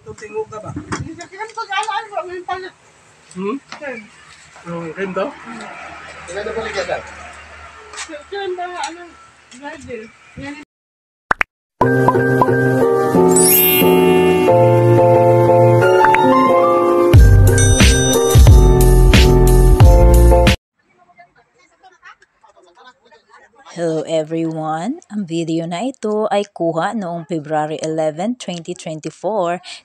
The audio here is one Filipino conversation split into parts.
Tutingo ka ba? Kaya pag-alaan ko, may palit. Rim daw? Kaya na balik yan. Kaya ba, driver. Hello everyone! Ang video na ito ay kuha noong February 11, 2024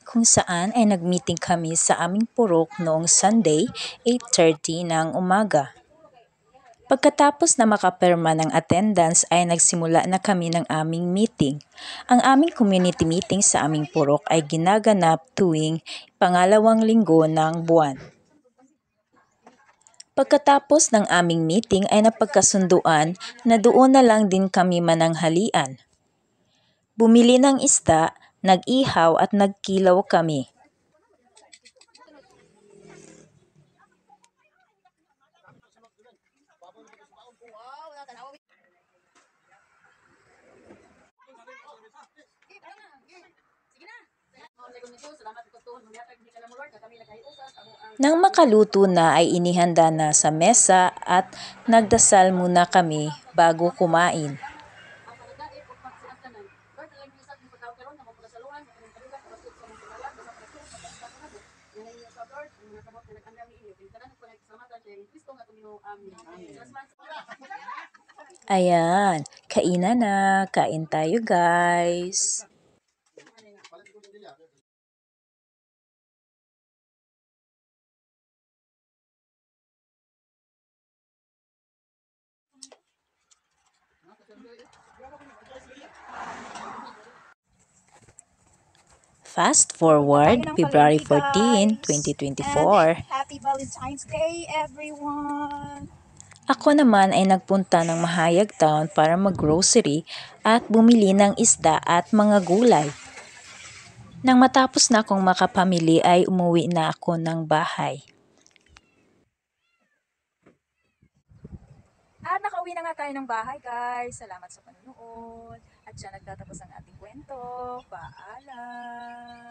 kung saan ay nagmeeting kami sa aming purok noong Sunday, 8:30 ng umaga. Pagkatapos na makapirma ng attendance ay nagsimula na kami ng aming meeting. Ang aming community meeting sa aming purok ay ginaganap tuwing pangalawang linggo ng buwan. Pagkatapos ng aming meeting ay napagkasunduan na doon na lang din kami mananghalian. Bumili ng isda, nag-ihaw at nagkilaw kami. Nang makaluto na ay inihanda na sa mesa at nagdasal muna kami bago kumain. Ayan, kainan na, kain tayo guys. Fast forward, February 14, 2024. Happy Valentine's Day, everyone! Ako naman ay nagpunta ng Mahayag Town para mag-grocery at bumili ng isda at mga gulay. Nang matapos na akong makapamili ay umuwi na ako ng bahay. At nakauwi na nga tayo ng bahay, guys. Salamat sa panonood. At siya nagtatapos ang ating kwento. Paalam!